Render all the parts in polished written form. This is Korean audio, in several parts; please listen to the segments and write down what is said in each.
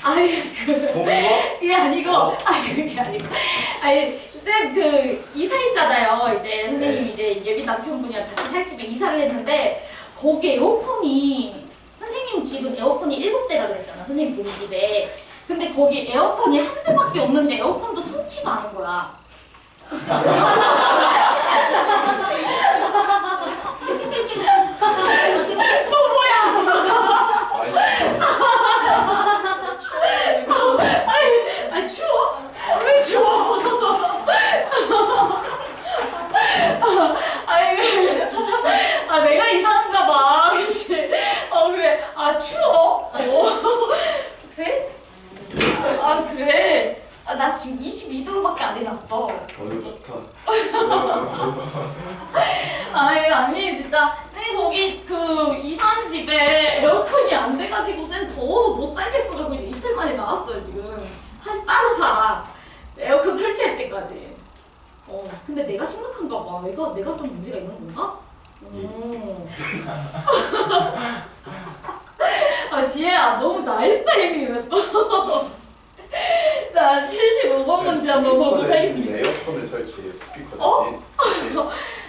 아니 그게 아니고 그게 아니고 쌤 그 이사했잖아요. 이제 선생님이 이제 예비 남편분이랑 같이 살 집에 이사를 했는데 거기 에어컨이 선생님 집은 에어컨이 7대라 그랬잖아. 선생님 보는 집에. 근데 거기 에어컨이 한 대밖에 없는데 에어컨도 성치가 않은 거야. 너 뭐야? 아니 추워? 왜 추워? 내가 이상한가 봐. 그치? 그래. 추워? 그래? 그래. 나 지금 22도로밖에 안 해놨어. 좋다. 아니 진짜 쌤 거기 그 이사한 집에 에어컨이 안 돼가지고 쌤 더워서 못 살겠어가지고 이틀 만에 나왔어요 지금. 사실 따로 살아. 에어컨 설치할 때까지. 근데 내가 심각한가 봐. 내가 좀 문제가 있는 건가? 지혜야 너무 나의 스타일이었어. 자, 75번 문제 한번 보도록 하겠습니다. 에어컨을 설치해 스피커.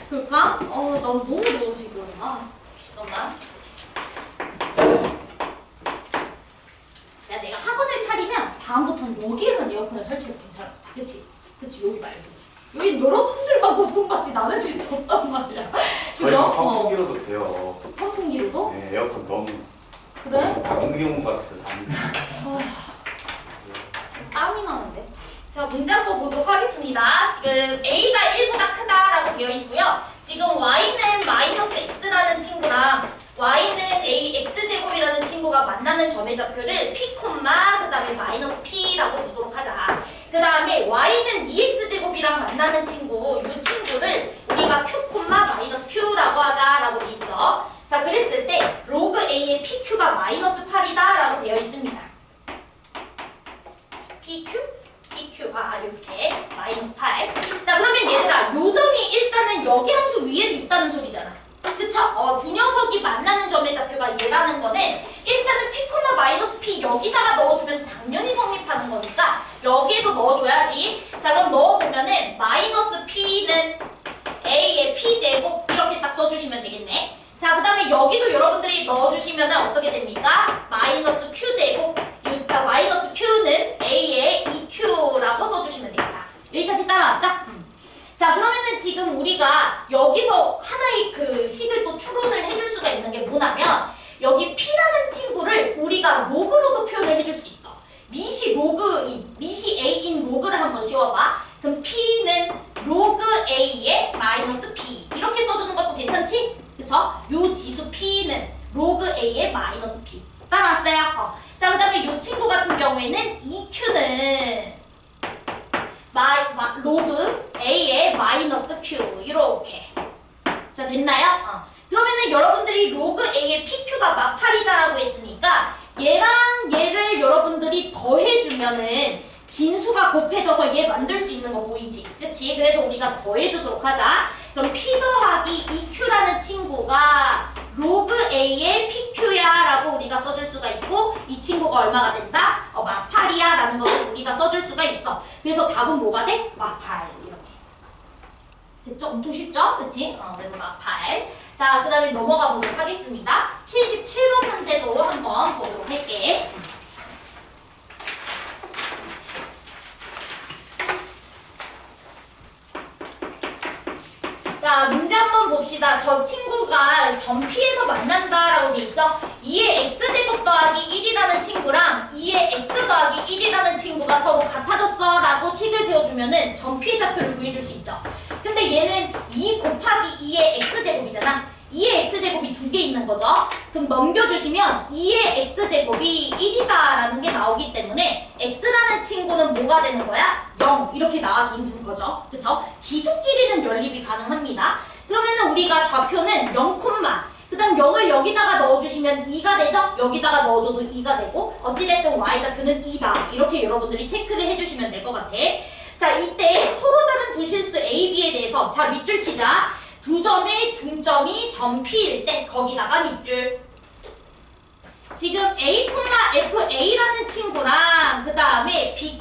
그럴까? 난 너무 더워 지금. 잠깐만. 야, 내가 학원을 차리면 다음부터는 여기에만 에어컨을 설치해도 괜찮아. 그치? 여기 말고. 여기 여러분들만 고통받지 나는 진짜 없단 말이야. 저희가 선풍기로도 돼요. 선풍기로도? 네, 에어컨 너무. 그래? 안경 같은. 땀이 나는데. 자, 문제 한번 보도록 하겠습니다. 지금 A가 1보다 크다라고 되어 있고요. 지금 Y는 마이너스 X라는 친구랑 Y는 A X제곱이라는 친구가 만나는 점의 좌표를 P, 그 다음에 마이너스 P라고 두도록 하자. 그 다음에 Y는 2X제곱이랑 만나는 친구, 이 친구를 우리가 Q, 마이너스 Q라고 하자라고 돼 있어. 자, 그랬을 때 로그 A의 PQ가 마이너스 8이다 라고 되어 있습니다. PQ? 이렇게 마이너스 8. 자, 그러면 얘들아, 요 점이 일단은 여기 함수 위에도 있다는 소리잖아. 그쵸? 두 녀석이 만나는 점의 좌표가 얘라는 거는 일단은 P, 마이너스 P 여기다가 넣어주면 당연히 성립하는 거니까 여기에도 넣어줘야지. 자, 그럼 넣어보면은 마이너스 P는 A의 P제곱 이렇게 딱 써주시면 되겠네. 자, 그 다음에 여기도 여러분들이 넣어주시면 어떻게 됩니까? 마이너스 Q제곱. 자, 마이너스 Q는 A의 2Q라고 써주시면 되겠다. 여기까지 따라왔죠? 자, 그러면은 지금 우리가 여기서 하나의 그 식을 또 추론을 해줄 수가 있는 게 뭐냐면 여기 P라는 친구를 우리가 로그로도 표현을 해줄 수 있어. 미시 A인 로그를 한번 씌워봐. 그럼 P는 로그 A의 마이너스 P 이렇게 써주는 것도 괜찮지? 그쵸? 요 지수 P는 로그 A의 마이너스 P 따라왔어요? 자, 그 다음에 요 친구 같은 경우에는 2Q는 로그 A의 마이너스 Q 이렇게. 자, 됐나요? 그러면은 여러분들이 로그 A의 PQ가 막 8이다라고 했으니까 얘랑 얘를 여러분들이 더해주면은 진수가 곱해져서 얘 만들 수 있는 거 보이지? 그치? 그래서 우리가 더해주도록 하자. 그럼 P 더하기 2Q라는 친구가 로그 A의 PQ야 라고 우리가 써줄 수가 있고 이 친구가 얼마가 된다? 마8이야 라는 것을 우리가 써줄 수가 있어. 그래서 답은 뭐가 돼? 마8 이렇게. 됐죠? 엄청 쉽죠? 그치? 그래서 마8. 자, 그 다음에 넘어가 보도록 하겠습니다. 77번 문제도 한번 보도록 할게. 자, 문제 한번 봅시다. 저 친구가 점 P에서 만난다라고 돼 있죠? 2의 X제곱 더하기 1이라는 친구랑 2의 X 더하기 1이라는 친구가 서로 같아졌어 라고 식을 세워주면은 점 P의 좌표를 구해줄 수 있죠. 근데 얘는 2 곱하기 2의 X제곱이잖아. 2의 X제곱이 2개 있는 거죠. 그럼 넘겨주시면 2의 X제곱이 1이다 라는 게 나오기 때문에 X라는 친구는 뭐가 되는 거야? 0 이렇게 나와주는 거죠. 그쵸? 지수끼리는 연립이 가능합니다. 그러면은 우리가 좌표는 0, 그 다음 0을 여기다가 넣어주시면 2가 되죠? 여기다가 넣어줘도 2가 되고 어찌됐든 Y좌표는 2다. 이렇게 여러분들이 체크를 해주시면 될 것 같아. 자, 이때 서로 다른 두 실수 A, B에 대해서 자, 밑줄 치자. 두 점의 중점이 점 P일 때 거기다가 밑줄. 지금 A, FA라는 친구랑 그 다음에 B,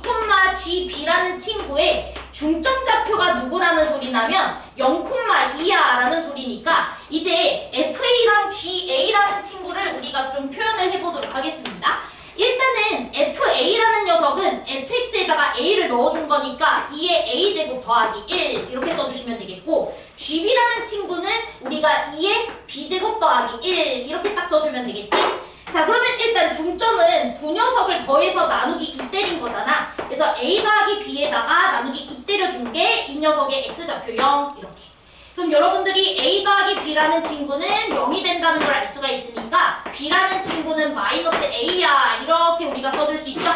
GB라는 친구의 중점좌표가 누구라는 소리나면 0,2야 라는 소리니까 이제 FA랑 GA라는 친구를 우리가 좀 표현을 해보도록 하겠습니다. 일단은 FA라는 녀석은 fx에다가 a를 넣어준 거니까 2의 a제곱 더하기 1 이렇게 써주시면 되겠고, GB라는 친구는 우리가 2의 b제곱 더하기 1 이렇게 딱 써주면 되겠지? 자, 그러면 일단 중점은 두 녀석을 더해서 나누기 2 때린 거잖아. 그래서 a 더하기 b에다가 나누기 2 때려준 게 이 녀석의 x좌표 0 이렇게. 그럼 여러분들이 a 더하기 b라는 친구는 0이 된다는 걸 알 수가 있으니까 b라는 친구는 마이너스 a야 이렇게 우리가 써줄 수 있죠?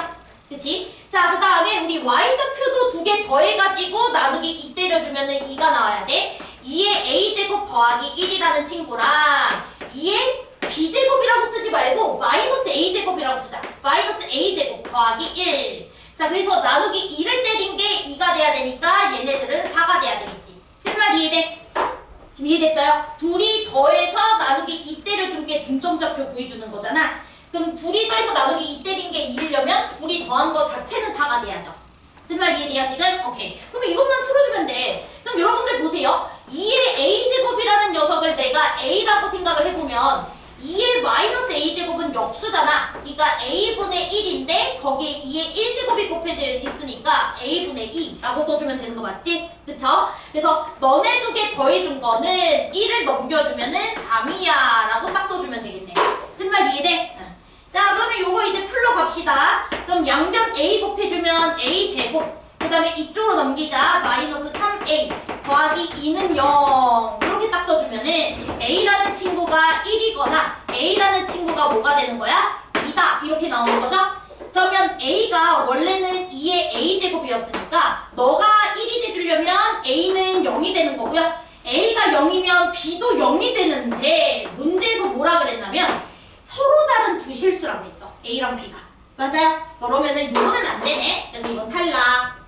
그치? 자, 그 다음에 우리 y좌표도 두 개 더해가지고 나누기 2 때려주면은 2가 나와야 돼. 2의 a제곱 더하기 1이라는 친구랑 2의 b제곱이라고 쓰지 말고 마이너스 a제곱이라고 쓰자. 마이너스 a제곱 더하기 1. 자, 그래서 나누기 2를 때린 게 2가 돼야 되니까 얘네들은 4가 돼야 되겠지. 쓴 말 이해돼? 지금 이해됐어요? 둘이 더해서 나누기 2 때려준 게 중점좌표 구해주는 거잖아. 그럼 둘이 더해서 나누기 2 때린 게 1이려면 둘이 더한 거 자체는 4가 돼야죠. 쓴 말 이해돼요 지금? 오케이. 그럼 이것만 풀어주면 돼. 그럼 여러분들 보세요. 2의 a제곱이라는 녀석을 내가 a라고 생각을 해보면 2의 마이너스 a제곱은 역수잖아. 그러니까 a분의 1인데 거기에 2의 1제곱이 곱해져 있으니까 a분의 2라고 써주면 되는 거 맞지? 그쵸? 그래서 너네 두 개 더해준 거는 1을 넘겨주면은 3이야 라고 딱 써주면 되겠네. 쓴 말 이해돼? 응. 자, 그러면 요거 이제 풀러 갑시다. 그럼 양변 a 곱해주면 a제곱, 그 다음에 이쪽으로 넘기자. 마이너스 3a 더하기 2는 0 이렇게 딱 써주면은 a라는 친구가 1이거나 a라는 친구가 뭐가 되는 거야? 2다 이렇게 나오는 거죠? 그러면 a가 원래는 2의 a제곱이었으니까 너가 1이 돼주려면 a는 0이 되는 거고요. a가 0이면 b도 0이 되는데 문제에서 뭐라 그랬냐면 서로 다른 두 실수라고 했어. a랑 b가. 맞아요? 그러면은 요거는 안 되네. 그래서 이건 탈락.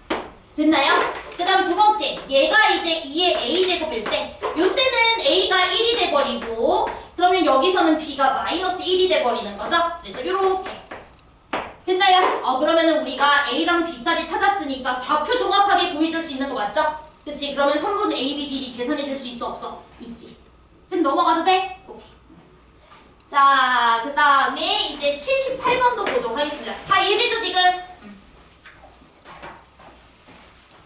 됐나요? 그 다음 두 번째, 얘가 이제 2의 a제곱일 때 요때는 a가 1이 돼버리고 그러면 여기서는 b가 마이너스 1이 돼버리는 거죠? 그래서 요렇게 됐나요? 그러면은 우리가 a랑 b까지 찾았으니까 좌표 정확하게 구해줄 수 있는 거 맞죠? 그치? 그러면 선분 a, b 길이 계산해줄 수 있어 없어? 있지. 쌤 넘어가도 돼? 오케이. 자, 그 다음에 이제 78번도 보도록 하겠습니다. 다 이해되죠 지금?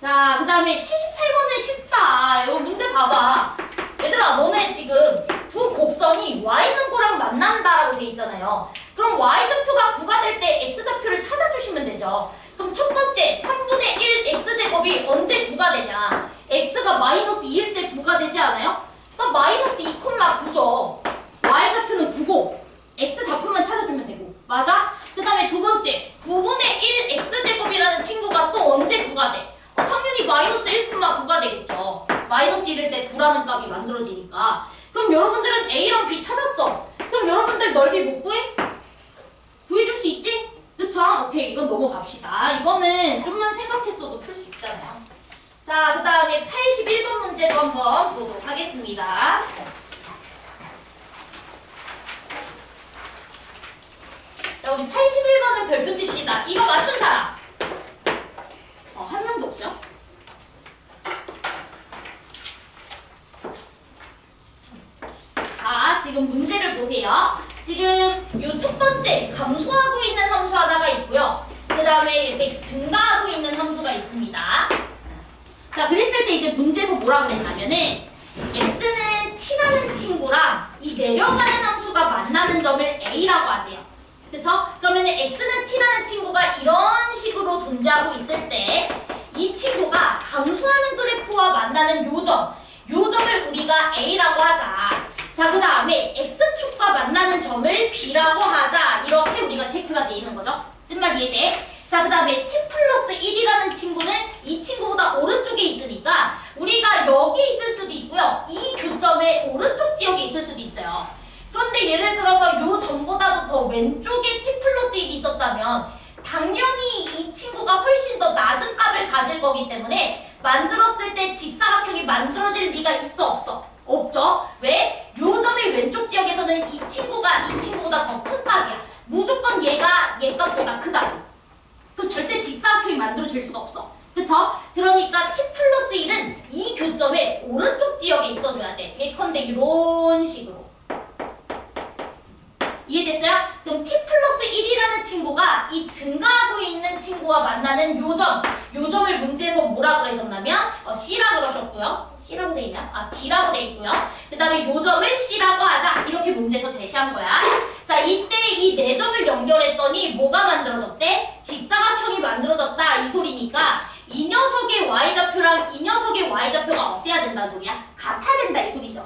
자, 그 다음에 78번은 쉽다. 이거 문제 봐봐. 얘들아, 너네 지금 두 곡선이 y는구랑 만난다라고 돼 있잖아요. 그럼 y좌표가 9가 될 때 x좌표를 찾아주시면 되죠. 그럼 첫 번째, 3분의 1 x제곱이 언제 9가 되냐? x가 마이너스 2일 때 9가 되지 않아요? 그러니까 마이너스 2,9죠. y좌표는 9고 x좌표만 찾아주면 되고. 맞아? 그 다음에 두 번째, 9분의 1 x제곱이라는 친구가 또 언제 9가 돼? 당연히 마이너스 1,9가 되겠죠. 마이너스 1일 때 9라는 값이 만들어지니까. 그럼 여러분들은 A랑 B 찾았어. 그럼 여러분들 넓이 못 구해? 구해줄 수 있지? 그쵸? 오케이, 이건 넘어갑시다. 이거는 좀만 생각했어도 풀 수 있잖아요. 자, 그 다음에 81번 문제도 한번 보도록 하겠습니다. 자, 우리 81번은 별표 칩시다. 이거 맞춘 사람? 한 명도 없죠? 자, 지금 문제를 보세요. 지금 요 첫 번째 감소하고 있는 함수 하나가 있고요. 그 다음에 이렇게 증가하고 있는 함수가 있습니다. 자, 그랬을 때 이제 문제에서 뭐라 그랬냐면은 x는 t라는 친구랑 이 내려가는 함수가 만나는 점을 a라고 하지요. 그쵸? 그러면 x는 t라는 친구가 이런 식으로 존재하고 있을 때 이 친구가 감소하는 그래프와 만나는 요점을 우리가 a라고 하자. 자, 그 다음에 x축과 만나는 점을 b라고 하자. 이렇게 우리가 체크가 돼 있는 거죠. 쓴 말 이해돼? 자, 그 다음에 t 플러스 1이라는 친구는 이 친구보다 오른쪽에 있으니까 우리가 여기 있을 수도 있고요. 이 교점의 오른쪽 지역에 있을 수도 있어요. 그런데 예를 들어서 요 점보다도 더 왼쪽에 t 플러스 1이 있었다면 당연히 이 친구가 훨씬 더 낮은 값을 가질 거기 때문에 만들었을 때 직사각형이 만들어질 리가 있어 없어? 없죠. 왜? 요 점의 왼쪽 지역에서는 이 친구가 이 친구보다 더 큰 값이야. 무조건 얘가 얘 값보다 크다. 그럼 절대 직사각형이 만들어질 수가 없어. 그쵸? 그러니까 t 플러스 1은 이 교점의 오른쪽 지역에 있어줘야 돼. 예컨대 이런 식으로. 이해됐어요? 그럼 t 플러스 1이라는 친구가 이 증가하고 있는 친구와 만나는 요점을 문제에서 뭐라 그러셨냐면 C라고 그러셨고요. C라고 돼 있나? 아, D라고 돼 있고요. 그 다음에 요점을 C라고 하자. 이렇게 문제에서 제시한 거야. 자, 이때 이 네 점을 연결했더니 뭐가 만들어졌대? 직사각형이 만들어졌다. 이 소리니까 이 녀석의 y좌표랑 이 녀석의 y좌표가 어때야 된다 소리야? 같아야 된다 이 소리죠.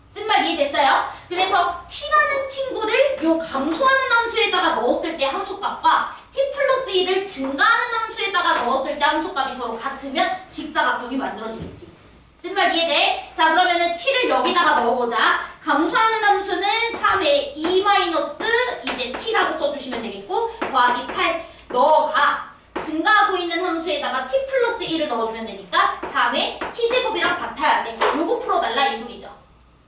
쓴 말 이해됐어요? 그래서 t라는 친구를 요 감소하는 함수에다가 넣었을 때 함수값과 t 플러스 1을 증가하는 함수에다가 넣었을 때 함수값이 서로 같으면 직사각형이 만들어지겠지. 쓴 말 이해돼? 자, 그러면은 t를 여기다가 넣어보자. 감소하는 함수는 3의 2 마이너스 이제 t라고 써주시면 되겠고 더하기 8 넣어가. 증가하고 있는 함수에다가 t 플러스 1을 넣어주면 되니까 3의 t제곱이랑 같아야 돼. 요거 풀어달라 이 소리죠.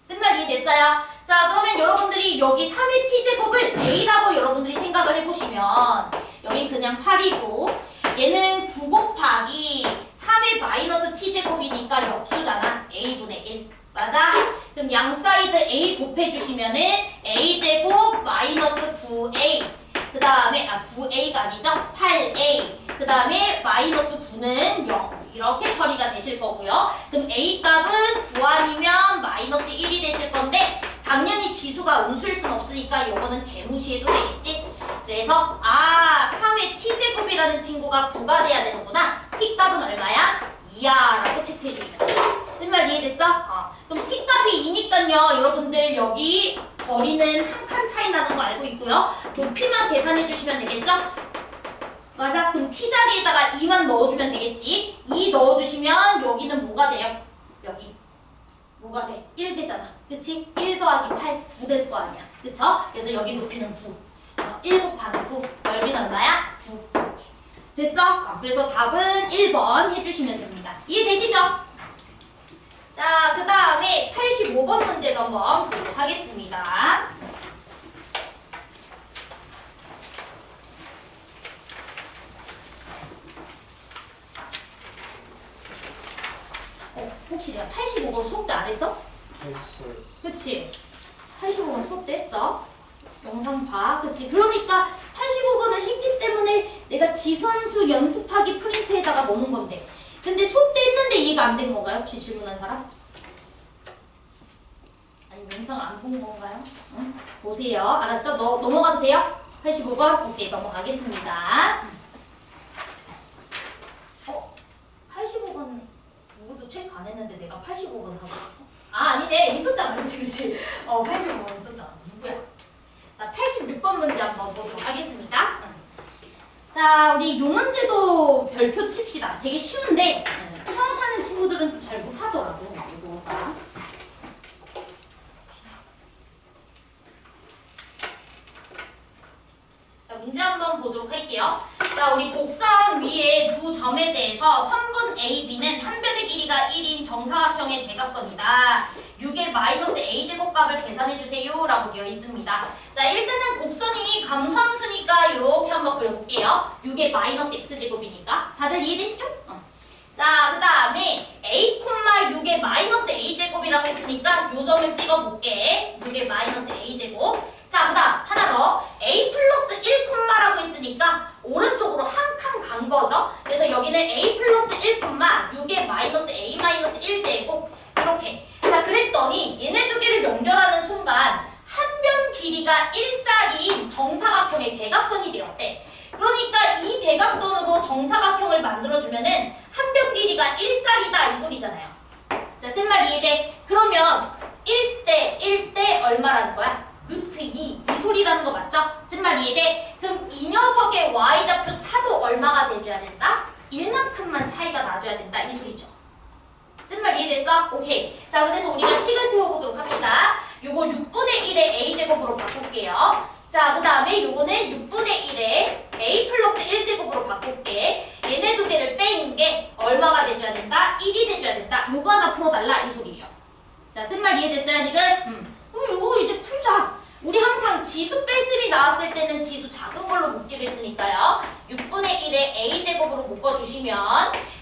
쓴 말 이해됐어요? 자, 그러면 여러분들이 여기 3의 t제곱을 a라고 여러분들이 생각을 해보시면 여기 그냥 8이고 얘는 9 곱하기 3의 마이너스 t제곱이니까 역수잖아. a분의 1. 맞아? 그럼 양 사이드 a 곱해주시면은 a제곱 마이너스 9a 그 다음에 9a가 아니죠? 8a 그 다음에 마이너스 9는 0 이렇게 처리가 되실 거고요. 그럼 a 값은 9 아니면 마이너스 1이 되실 건데 당연히 지수가 음수일 순 없으니까 이거는 대무시해도 되겠지? 그래서 3의 t제곱이라는 친구가 9가 돼야 되는구나. t 값은 얼마야? 2야 라고 체크해주시면 돼. 쓴 말 이해됐어? 그럼 t 값이 2니까요. 여러분들 여기 거리는 한 칸 차이 나는 거 알고 있고요. 높이만 계산해 주시면 되겠죠? 맞아. 그럼 t 자리에다가 2만 넣어주면 되겠지? 2 넣어주시면 여기는 뭐가 돼요? 여기 뭐가 돼? 1 되잖아. 그치? 1 더하기 8, 9 될 거 아니야. 그쵸? 그래서 여기 높이는 9. 1 곱하기 9. 넓이는 얼마야? 9. 됐어? 그래서 답은 1번 해주시면 됩니다. 이해되시죠? 자, 그 다음에 85번 문제도 한번 보도록 하겠습니다. 혹시 내가 85번 수업 때 안 했어? 했어요. 그치? 85번 수업 때 했어. 영상 봐. 그치? 그러니까 85번을 했기 때문에 내가 지선수 연습하기 프린트에다가 넣는 건데. 근데 수업 때 했는데 이해가 안 된 건가요? 혹시 질문한 사람? 아니 영상 안 본 건가요? 응? 보세요. 알았죠? 넘어가도 돼요? 85번? 오케이, 넘어가겠습니다. 85번 누구도 체크 안 했는데 내가 85번 하고 있어? 아니네. 있었잖아. 그치? 85번 있었잖아. 누구야? 자, 86번 문제 한번 보도록 하겠습니다. 자, 우리 요 문제도 별표 칩시다. 되게 쉬운데 처음 하는 친구들은 좀 잘 못하더라고. 이거가. 자, 문제 한번 보도록 할게요. 자, 우리 곡선 위에 두 점에 대해서 선분 AB는 한 변의 길이가 1인 정사각형의 대각선이다. 6의 마이너스 A제곱값을 계산해주세요 라고 되어 있습니다. 자, 일단은 곡선이 감소함수니까 이렇게 한번 그려볼게요. 6의 마이너스 X제곱이니까. 다들 이해되시죠? 자, 그 다음에 A, 6의 마이너스 A제곱이라고 했으니까 요 점을 찍어볼게. 6의 마이너스 A제곱. 자, 그 다음 하나 더. A 플러스 1, 라고 했으니까 오른쪽으로 한 칸 간 거죠. 그래서 여기는 A 플러스 1, 6의 마이너스 A 마이너스 1제곱 이렇게. 자, 그랬더니 얘네 두 개를 연결하는 순간 한 변 길이가 1짜리인 정사각형의 대각선이 되었대. 그러니까 이 대각선으로 정사각형을 만들어주면은 한 변 길이가 1짜리다 이 소리잖아요. 자, 쓴 말 이해돼? 그러면 1대 1대 얼마라는 거야? 루트 2. 이 소리라는 거 맞죠? 쓴 말 이해돼? 그럼 이 녀석의 y좌표 차도 얼마가 돼줘야 된다? 1만큼만 차이가 나줘야 된다 이 소리죠. 쓴 말 이해됐어? 오케이. 자, 그래서 우리가 식을 세워보도록 합시다. 요거 6분의 1의 a제곱으로 바꿀게요. 자, 그 다음에 요거는 6분의 1의 a 플러스 1제곱으로 바꿀게. 얘네 두 개를 뺀 게 얼마가 돼줘야 된다? 1이 돼줘야 된다. 요거 하나 풀어달라 이 소리예요. 자, 쓴 말 이해됐어요 지금? 그럼 요거 이제 풀자. 우리 항상 지수 뺄셈이 쌤이 나왔을 때는 지수 작은 걸로 묶기로 했으니까요. 6분의 1에 a제곱으로 묶어주시면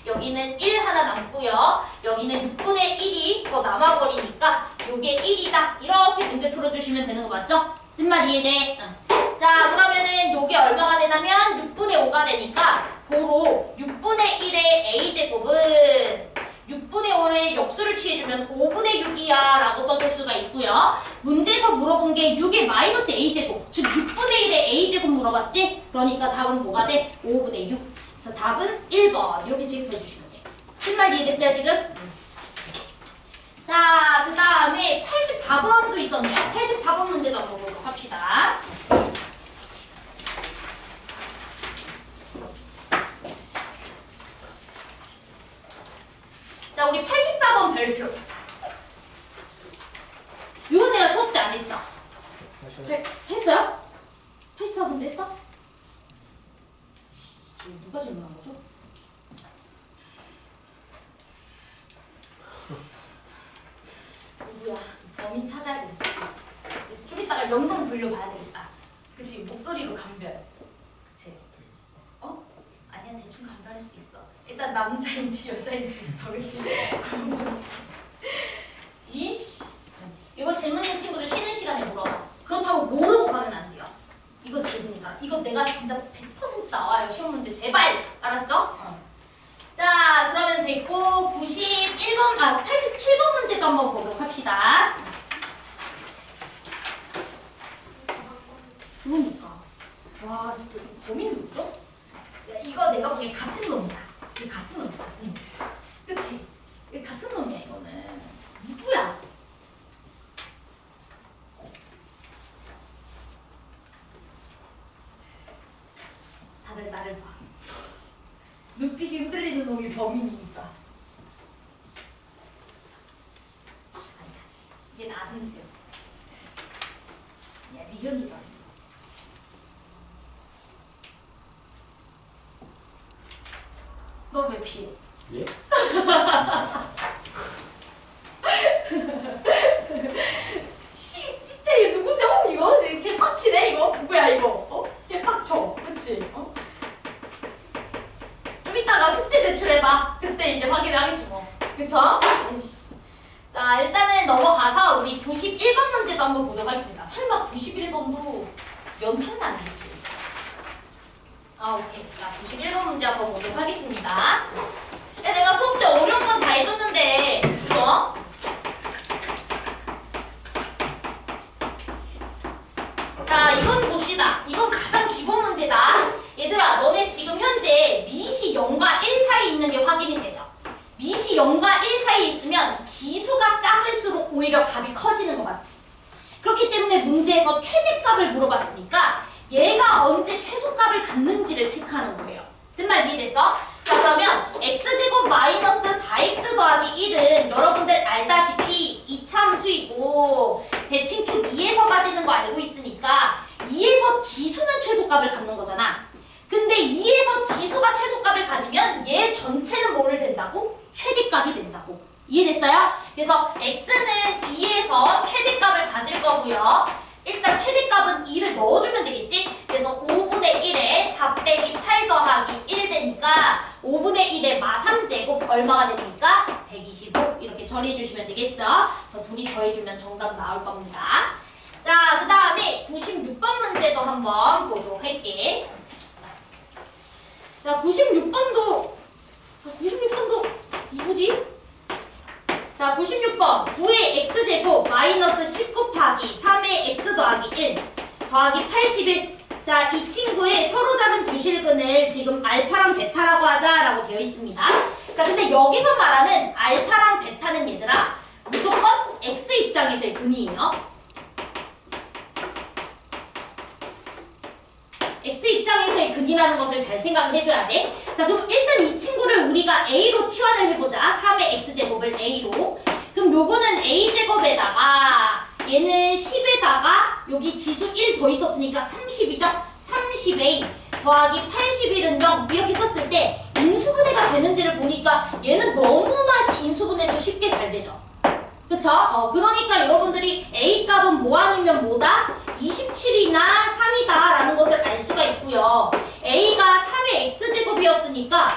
여기는 1 하나 남고요. 여기는 6분의 1이 더 남아버리니까 요게 1이다. 이렇게 문제 풀어주시면 되는 거 맞죠? 쓴말 이해돼? 응. 자, 그러면은 요게 얼마가 되냐면 6분의 5가 되니까 도로 6분의 1의 a제곱은 6분의 5의 역수를 취해주면 5분의 6이야 라고 써줄 수가 있고요. 문제에서 물어본 게 6의 마이너스 a제곱, 즉 6분의 1의 a제곱 물어봤지? 그러니까 답은 뭐가 돼? 5분의 6. 그래서 답은 1번. 이렇게 체크해주시면 돼요. 무슨 말 이해됐어요 지금? 자, 그 다음에 84번도 있었네요. 84번 문제도 한번 보도록 합시다. 자, 우리 84번 별표. 이건 내가 수업 때 안 했죠? 했어요? 84번도 했어? 누가 질문한 거죠? 누구야? 범인 찾아야겠어. 좀 이따가 영상 돌려봐야 되겠다. 그치? 목소리로 감별. 그치? 어? 아니야, 대충 감별할 수 있어. 일단 남자인지 여자인지부터, 그치? 이씨. 이거 질문 있는 친구들 쉬는 시간에 물어봐. 그렇다고 모르고 가면 안 돼요. 이거 질문인 사람. 이거 내가 진짜 100% 나와요. 시험 문제. 제발! 알았죠? 자, 그러면 됐고 87번 문제도 한번 보도록 합시다. 그러니까. 와, 진짜 범인 누구죠? 이거 내가 보기엔 같은 놈이야. 이게 같은 놈이야, 같은 놈. 그치? 이게 같은 놈이야, 이거는. 누구야? 다들 나를 봐. 눈빛이 흔들리는 놈이 범인이니까. 아니야. 이게 나 흔들렸어. 야, 리전이다. 너 왜 피해? 예? 진짜 이거 누구죠? 이거? 개빡치네 이거? 누구야 이거? 어? 개빡쳐. 그치? 어? 좀 이따가 숙제 제출해봐. 그때 이제 확인하겠죠 뭐. 그쵸? 아이씨. 자, 일단은 넘어가서 우리 91번 문제도 한번 보도록 하겠습니다. 설마 91번도 연탄은 아니겠지? 아, 오케이. 자, 91번 문제 한번 보도록 하겠습니다. 야, 내가 수업 때 어려운 건 다 해줬는데, 그죠? 자, 이건 봅시다. 이건 가장 기본 문제다. 얘들아, 너네 지금 현재 미시 0과 1 사이에 있는 게 확인이 되죠? 미시 0과 1 사이에 있으면 지수가 작을수록 오히려 값이 커지는 거 맞지? 그렇기 때문에 문제에서 최대값을 물어봤으니까 얘가 언제 최소값을 갖는지를 체크하는 거예요. 쓴 말 이해됐어? 자, 그러면 x제곱 마이너스 4x 더하기 1은 여러분들 알다시피 이차함수이고 대칭축 2에서 가지는 거 알고 있으니까 2에서 지수는 최소값을 갖는 거잖아. 근데 2에서 지수가 최소값을 가지면 얘 전체는 뭐를 된다고? 최대값이 된다고. 이해됐어요? 그래서 x는 2에서 최대값을 가질 거고요. 일단 최대값은 2를 넣어주면 되겠지? 그래서 5분의 1에 4 빼기 8 더하기 1 되니까 5분의 1에 마3제곱 얼마가 됩니까? 125 이렇게 처리해 주시면 되겠죠? 그래서 둘이 더해주면 정답 나올 겁니다. 자, 그 다음에 96번 문제도 한번 보도록 할게. 자, 96번도 이거지? 자, 96번 9의 x제곱 마이너스 10 곱하기 3의 x 더하기 1 더하기 81. 자, 이 친구의 서로 다른 두 실근을 지금 알파랑 베타라고 하자라고 되어 있습니다. 자, 근데 여기서 말하는 알파랑 베타는 얘들아 무조건 x 입장에서의 근이에요. x 입장에서의 근이라는 것을 잘 생각을 해줘야 돼. 자, 그럼 일단 이 친구를 우리가 a로 치환을 해보자. 3의 x제곱을 a로. 그럼 요거는 a제곱에다가 얘는 10에다가 여기 지수 1 더 있었으니까 30이죠? 30a 더하기 81은 0 이렇게 썼을 때 인수분해가 되는지를 보니까 얘는 너무나 인수분해도 쉽게 잘 되죠. 그쵸? 그러니까 여러분들이 A 값은 뭐 아니면 뭐다? 27이나 3이다 라는 것을 알 수가 있고요. A가 3의 x제곱이었으니까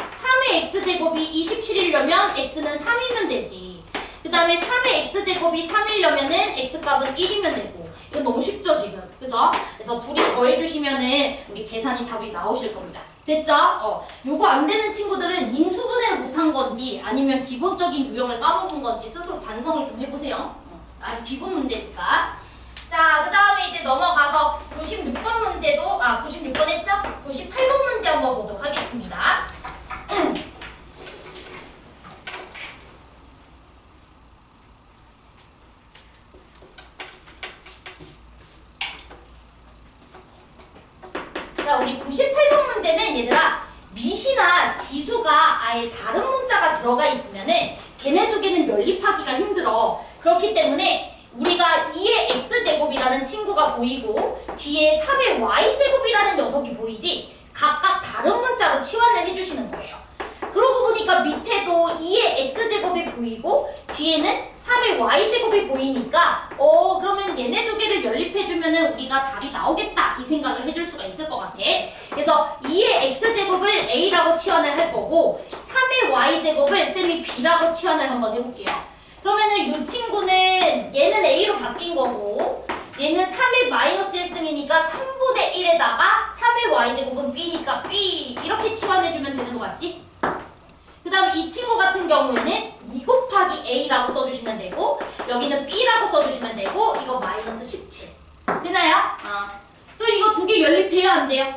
3의 x제곱이 27이려면 x는 3이면 되지. 그 다음에 3의 x제곱이 3이려면은 x값은 1이면 되고. 이거 너무 쉽죠 지금? 그죠? 그래서 둘이 더해주시면은 우리 계산이 답이 나오실 겁니다. 됐죠? 요거 안 되는 친구들은 인수분해를 못한 건지 아니면 기본적인 유형을 까먹은 건지 스스로 반성을 좀 해보세요. 아주 기본 문제니까. 자, 그 다음에 이제 넘어가서 96번 문제도, 96번 했죠? 98번 문제 한번 보도록 하겠습니다. 자, 우리 98번 문제는 얘들아, 밑이나 지수가 아예 다른 문자가 들어가 있으면은 걔네 두 개는 연립하기가 힘들어. 그렇기 때문에 우리가 2의 x제곱이라는 친구가 보이고 뒤에 3의 y제곱이라는 녀석이 보이지 각각 다른 문자로 치환을 해주시는 거예요. 그러고 보니까 밑에도 2의 x제곱이 보이고 뒤에는 3의 y제곱이 보이니까 그러면 얘네 두 개를 연립해주면은 우리가 답이 나오겠다 이 생각을 해줄 수가 있을 것 같아. 그래서 2의 x제곱을 a라고 치환을 할 거고 3의 y제곱을 쌤이 b라고 치환을 한번 해볼게요. 그러면은 이 친구는 얘는 a로 바뀐 거고 얘는 3의 마이너스 1승이니까 3분의 1에다가 3의 y제곱은 b니까 b 이렇게 치환해주면 되는 거 맞지? 그 다음 이 친구 같은 경우에는 2 곱하기 a라고 써주시면 되고 여기는 b라고 써주시면 되고 이거 마이너스 17 되나요? 그럼 이거 두 개 연립돼야 안 돼요?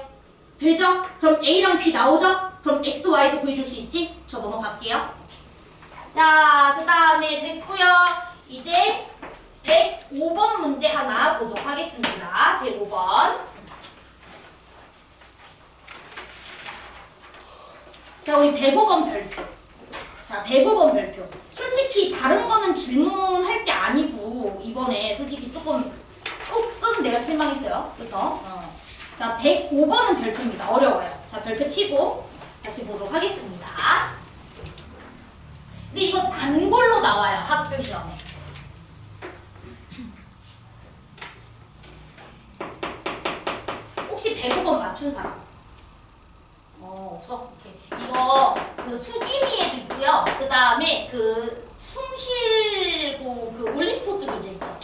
되죠? 그럼 a랑 b 나오죠? 그럼 x, y도 구해줄 수 있지? 저 넘어갈게요. 자, 그 다음에 됐고요. 이제 105번 문제 하나 보도록 하겠습니다. 105번. 자, 우리 105번 별표. 자, 105번 별표. 솔직히 다른 거는 질문할 게 아니고 이번에 솔직히 조금 내가 실망했어요. 그쵸? 자, 105번은 별표입니다. 어려워요. 자, 별표 치고 다시 보도록 하겠습니다. 근데 이거 단골로 나와요. 학교 시험에. 혹시 105번 맞춘 사람? 없어? 오케이. 이거 그 수기미에도 있고요. 그 다음에 그 숨쉴고 그 올림포스 문제 있죠?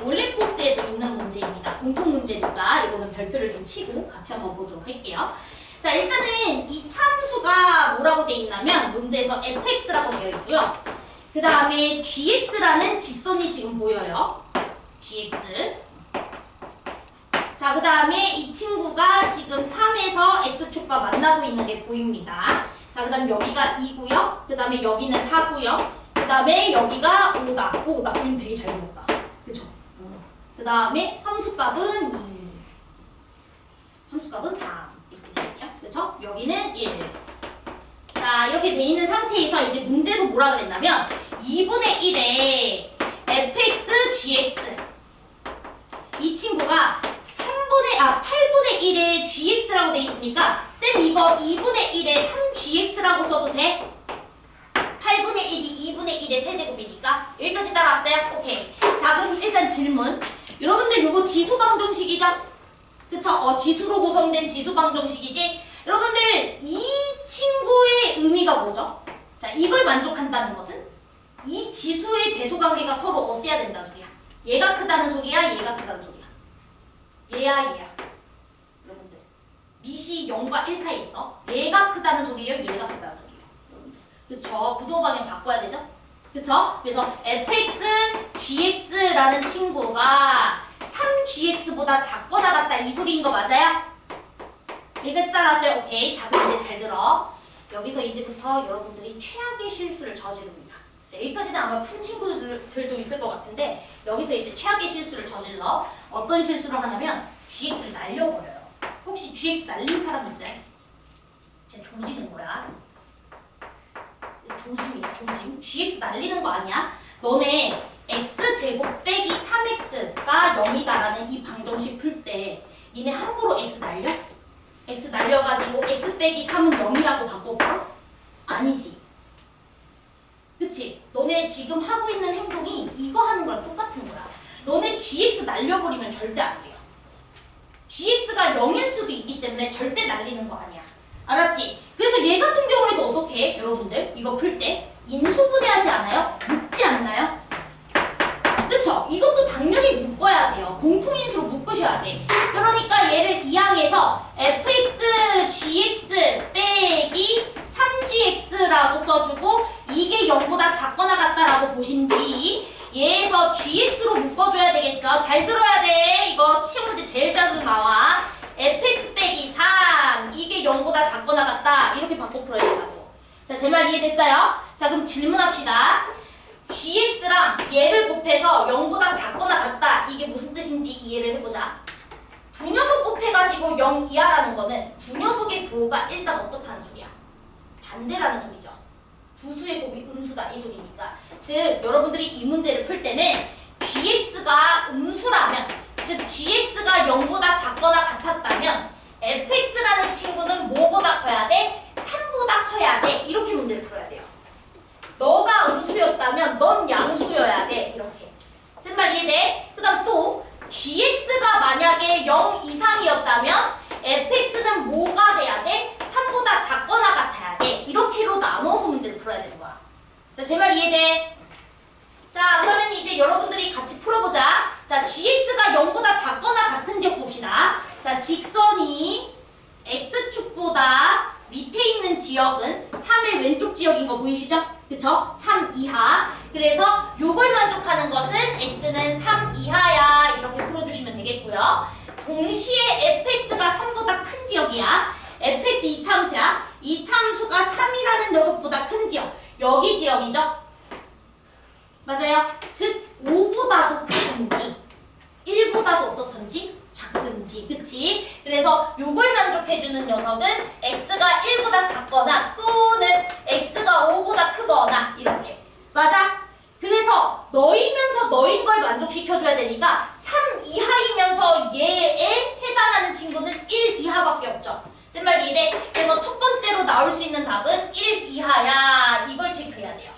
올림포스에도 있는 문제입니다. 공통 문제니까 이거는 별표를 좀 치고 같이 한번 보도록 할게요. 자, 일단은 이 참수가 뭐라고 돼 있냐면 문제에서 fx라고 되어 있고요. 그 다음에 gx라는 직선이 지금 보여요. gx. 자, 그 다음에 이 친구가 지금 3에서 x축과 만나고 있는 게 보입니다. 자, 그 다음에 여기가 2고요. 그 다음에 여기는 4고요. 그 다음에 여기가 5다. 나 그림 되게 잘 그렸다. 그쵸? 그 다음에 함수값은 2. 함수값은 3. 그쵸? 여기는 1. 자, 이렇게 돼 있는 상태에서 이제 문제에서 뭐라 그랬냐면 2분의 1에 fx, gx 이 친구가 8분의 1에 gx라고 돼 있으니까 쌤 이거 2분의 1에 3gx라고 써도 돼? 8분의 1이 2분의 1의 세제곱이니까 여기까지 따라왔어요? 오케이. 자, 그럼 일단 질문. 여러분들 이거 지수방정식이죠? 그쵸? 지수로 구성된 지수방정식이지? 여러분들 이 친구의 의미가 뭐죠? 자, 이걸 만족한다는 것은 이 지수의 대소관계가 서로 어때야 된다는 소리야? 얘가 크다는 소리야? 얘가 크다는 소리야? 얘야. 여러분들 밑이 0과 1 사이에 있어. 얘가 크다는 소리예요? 얘가 크다는 소리예요? 그쵸? 부동 방향 바꿔야 되죠? 그쵸? 그래서 fx, gx라는 친구가 3gx보다 작거나 같다 이 소리인 거 맞아요? 여기까지 따라왔어요? 오케이. 자, 그럼 이제 잘 들어. 여기서 이제부터 여러분들이 최악의 실수를 저지릅니다. 자, 여기까지는 아마 푼 친구들도 있을 것 같은데 여기서 이제 최악의 실수를 저질러. 어떤 실수를 하냐면 gx를 날려버려요. 혹시 gx 날린 사람 있어요? 쟤 조지는 거야. 조짐이야, 조짐. gx 날리는 거 아니야? 너네 x제곱 빼기 3x가 0이다라는 이 방정식 풀 때 니네 함부로 x 날려? x 날려가지고 x 빼기 3은 0이라고 바꿔볼까? 아니지. 그치? 너네 지금 하고 있는 행동이 이거 하는 거랑 똑같은 거야. 너네 gx 날려버리면 절대 안 돼요. gx가 0일 수도 있기 때문에 절대 날리는 거 아니야. 알았지? 그래서 얘 같은 경우에도 어떻게 해? 여러분들 이거 풀 때 인수분해하지 않아요? 묶지 않나요? 그쵸? 이것도 당연히 묶어야 돼요. 공통인수로 묶으셔야 돼. 그러니까 얘를 2항에서 fx, gx 빼기 3gx라고 써주고 이게 0보다 작거나 같다라고 보신 뒤 얘에서 gx로 묶어줘야 되겠죠? 잘 들어야 돼. 이거 시험 문제 제일 자주 나와. fx 빼기 3 이게 0보다 작거나 같다. 이렇게 바꿔 풀어야 된다고. 자, 제 말 이해됐어요? 자, 그럼 질문합시다. gx랑 얘를 곱해서 0보다 작거나 같다. 이게 무슨 뜻인지 이해를 해보자. 두 녀석 곱해가지고 0 이하라는 거는 두 녀석의 부호가 일단 어떻다는 소리야? 반대라는 소리죠. 두 수의 곱이 음수다 이 소리니까. 즉 여러분들이 이 문제를 풀 때는 gx가 음수라면 즉 gx가 0보다 작거나 같았다면 fx라는 친구는 뭐보다 커야 돼? 3보다 커야 돼. 이렇게 문제를 풀어야 돼요. 너가 음수였다면 넌 양수여야 돼. 이렇게. 쓴 말 이해돼? 그 다음 또 gx가 만약에 0 이상이었다면 fx는 뭐가 돼야 돼? 3보다 작거나 같아야 돼. 이렇게로 나눠서 문제를 풀어야 되는 거야. 자, 제 말 이해돼? 자, 그러면 이제 여러분들이 같이 풀어보자. 자, gx가 0보다 작거나 같은 지역 봅시다. 자, 직선이 x축보다 밑에 있는 지역은 3의 왼쪽 지역인 거 보이시죠? 그쵸? 3 이하. 그래서 요걸 만족하는 것은 x는 3 이하야. 이렇게 풀어주시면 되겠고요. 동시에 fx가 3보다 큰 지역이야. fx 이참수야. 이참수가 3이라는 녀석보다 큰 지역. 여기 지역이죠? 맞아요? 즉 5보다도 크든지 1보다도 어떻든지 작든지. 그치? 그래서 요걸 만족해주는 녀석은 x가 1보다 작거나 또는 x가 5보다 크거나 이렇게. 맞아? 그래서 너이면서 너인 걸 만족시켜줘야 되니까 3 이하이면서 얘에 해당하는 친구는 1 이하밖에 없죠. 쓴 말 이해돼? 그래서 첫 번째로 나올 수 있는 답은 1 이하야. 이걸 체크해야 돼요.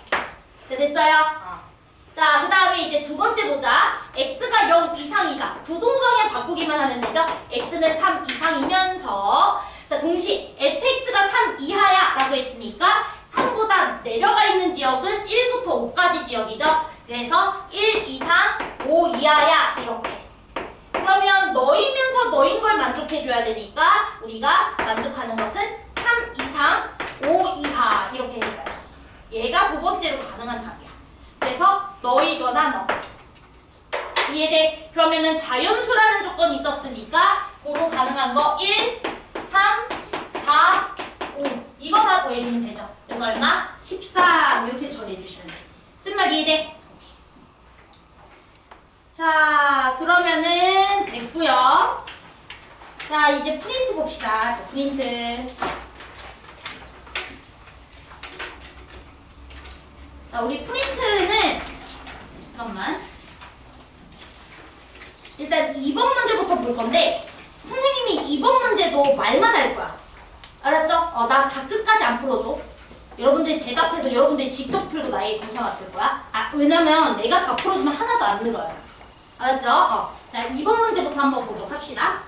자, 됐어요? 자, 그 다음에 이제 두 번째 보자. x가 0 이상이다. 부동방향 바꾸기만 하면 되죠? x는 3 이상이면서 자, 동시에 fx가 3 이하야 라고 했으니까 3보다 내려가 있는 지역은 1부터 5까지 지역이죠? 그래서 1 이상 5 이하야 이렇게. 그러면 너이면서 너인 걸 만족해줘야 되니까 우리가 만족하는 것은 3 이상 5 이하 이렇게 해줘야죠. 얘가 두 번째로 가능한 답이야. 그래서 너이거나 너. 이해돼? 그러면은 자연수라는 조건이 있었으니까 고로 가능한 거 1, 3, 4, 5 이거 다 더해주면 되죠. 그래서 얼마? 13 이렇게 정해주시면 돼. 쓴 말 이해돼? 자, 그러면은 됐고요. 자, 이제 프린트 봅시다. 자, 프린트. 자, 우리 프린트는 잠깐만. 일단 2번 문제부터 볼 건데 선생님이 2번 문제도 말만 할 거야. 알았죠? 나 다 끝까지 안 풀어줘. 여러분들이 대답해서 여러분들이 직접 풀고 나에게 검사 왔을 거야. 왜냐면 내가 다 풀어주면 하나도 안 늘어요. 알았죠? 자, 2번 문제부터 한번 보도록 합시다.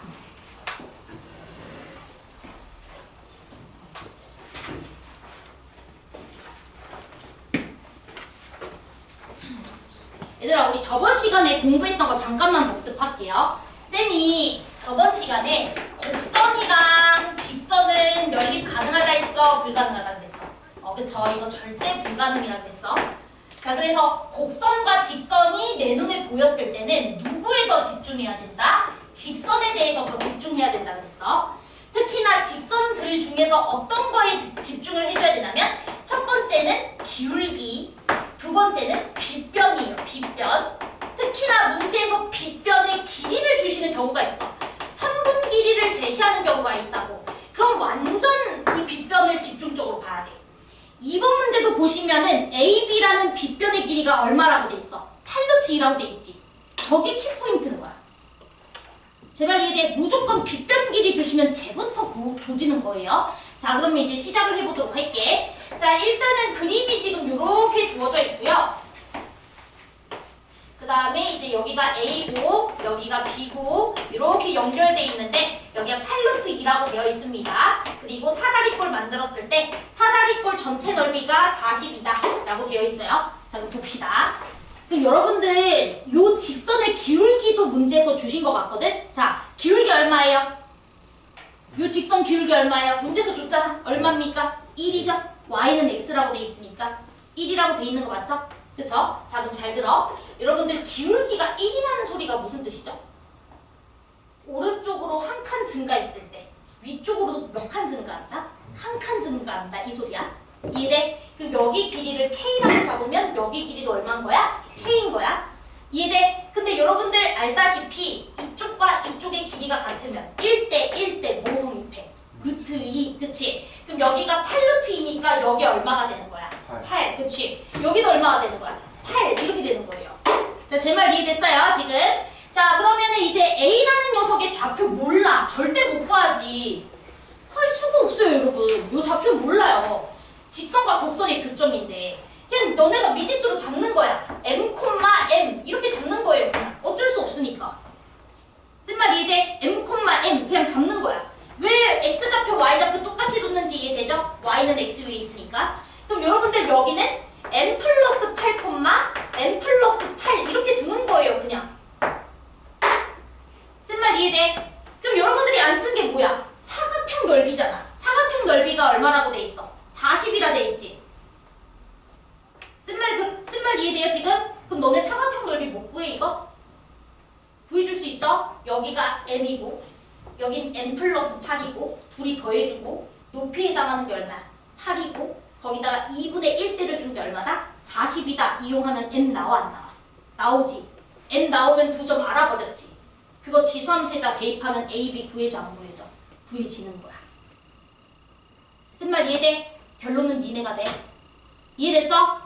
얘들아, 우리 저번 시간에 공부했던 거 잠깐만 복습할게요. 쌤이 저번 시간에 곡선이랑 직선은 연립 가능하다 했어? 불가능하다 그랬어? 그쵸? 이거 절대 불가능이라고 했어. 자, 그래서 곡선과 직선이 내 눈에 보였을 때는 누구에 더 집중해야 된다? 직선에 대해서 더 집중해야 된다 그랬어. 특히나 직선들 중에서 어떤 거에 집중을 해줘야 되냐면 첫 번째는 기울기, 두 번째는 빗변이에요. 빗변. 특히나 문제에서 빗변의 길이를 주시는 경우가 있어. 선분 길이를 제시하는 경우가 있다고. 그럼 완전 이 빗변을 집중적으로 봐야 돼. 2번 문제도 보시면은 AB라는 빗변의 길이가 얼마라고 돼 있어? 8루트2라고 돼 있지. 저게 키포인트인 거야. 제발 이해돼? 무조건 빗변 길이 주시면 쟤부터 조지는 거예요. 자, 그러면 이제 시작을 해보도록 할게. 자, 일단은 그림이 지금 이렇게 주어져 있고요. 그 다음에 이제 여기가 A고 여기가 B고 이렇게 연결되어 있는데 여기가 8루트 2라고 되어 있습니다. 그리고 사다리꼴 만들었을 때 사다리꼴 전체 넓이가 40이다 라고 되어 있어요. 자, 그럼 봅시다. 그럼 여러분들 요 직선의 기울기도 문제에서 주신 것 같거든? 자, 기울기 얼마예요? 요 직선 기울기 얼마예요? 문제에서 줬잖아. 얼마입니까? 1이죠? y는 x라고 돼 있으니까 1이라고 돼 있는 거 맞죠? 그쵸? 자, 그럼 잘 들어. 여러분들 기울기가 1이라는 소리가 무슨 뜻이죠? 오른쪽으로 한 칸 증가했을 때 위쪽으로 몇 칸 증가한다? 한 칸 증가한다 이 소리야. 이해돼? 그럼 여기 길이를 k라고 잡으면 여기 길이도 얼마인 거야? k인 거야. 이해돼? 근데 여러분들 알다시피 이쪽과 이쪽의 길이가 같으면 1대 1대 뭐 성립해? 루트 2, 그치? 그럼 여기가 8루트 2니까 여기 얼마가 되는 거야? 8, 그치? 여기도 얼마가 되는 거야? 8, 이렇게 되는 거예요. 자, 제 말 이해됐어요, 지금? 자, 그러면은 이제 A라는 녀석의 좌표 몰라. 절대 못 구하지. 할 수가 없어요, 여러분. 요 좌표 몰라요. 직선과 곡선의 교점인데. 그냥 너네가 미지수로 잡는 거야. M, M 이렇게 잡는 거예요, 그냥. 어쩔 수 없으니까. 쓴 말 이해돼? M, M 그냥 잡는 거야. 왜 X좌표, Y좌표 똑같이 뒀는지 이해되죠? Y는 X 위에 있으니까. 그럼 여러분들 여기는 M 플러스 8, M 플러스 8 이렇게 두는 거예요, 그냥. 쓴 말 이해돼? 그럼 여러분들이 안 쓴 게 뭐야? 사각형 넓이잖아. 사각형 넓이가 얼마라고 돼 있어? 40이라 돼 있지. 쓴 말 이해돼요, 지금? 그럼 너네 사각형 넓이 못 구해, 이거? 구해줄 수 있죠? 여기가 M이고 여긴 N 플러스 8이고 둘이 더해주고 높이에 해당하는 게 얼마야? 8이고 거기다가 2분의 1대를 주는 게 얼마다? 40이다. 이용하면 M 나와 안 나와? 나오지. M 나오면 2점 알아버렸지. 그거 지수함수에다 대입하면 A, B 구해져 안 구해져? 구해지는 거야. 쓴 말 이해돼? 결론은 니네가 돼. 이해됐어?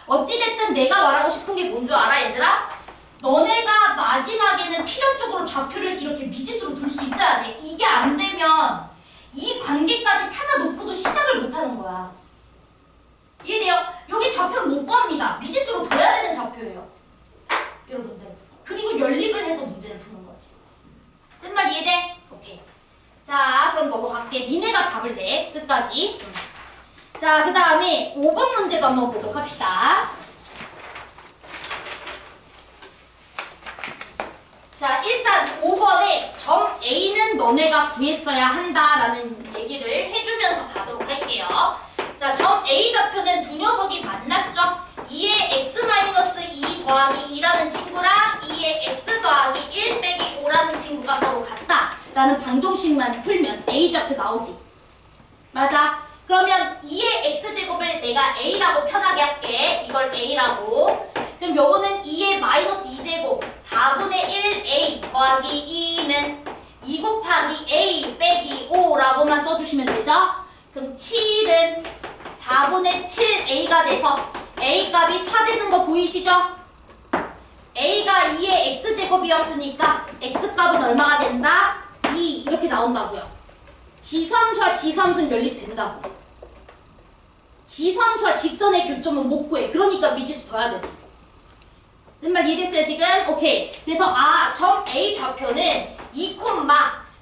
어찌됐든 내가 말하고 싶은 게 뭔 줄 알아, 얘들아? 너네가 마지막에는 필연적으로 좌표를 이렇게 미지수로 둘 수 있어야 돼. 이게 안 되면 이 관계까지 찾아놓고도 시작을 못하는 거야. 이해돼요? 여기 좌표는 못 구합니다. 미지수로 둬야 되는 좌표예요. 여러분들. 그리고 연립을 해서 문제를 푸는 거지. 쓴 말 이해돼? 오케이. 자, 그럼 넘어갈게. 니네가 답을 내. 끝까지. 자, 그 다음에 5번 문제도 한번 보도록 합시다. 자, 일단 5번에 점 A는 너네가 구했어야 한다라는 얘기를 해주면서 가도록 할게요. 자, 점 A 좌표는 두 녀석이 만났죠? 2의 x-2 더하기 2라는 친구랑 2의 x 더하기 1 빼기 5라는 친구가 서로 같다 라는 방정식만 풀면 A 좌표 나오지. 맞아. 그러면 2의 x제곱을 내가 A라고 편하게 할게. 이걸 A라고. 그럼 요거는 2의 마이너스 2제곱 4분의 1A 더하기 2는 2 곱하기 A 빼기 5라고만 써주시면 되죠? 그럼 7은 4분의 7A가 돼서 A 값이 4 되는 거 보이시죠? A가 2의 X제곱이었으니까 X 값은 얼마가 된다? 2 이렇게 나온다고요. 지수함수와 지수함수는 연립된다고. 지수함수와 직선의 교점은 못 구해. 그러니까 미지수 둬야 돼. 쓴 말 이해됐어요 지금? 오케이. 그래서 점 A 좌표는 2,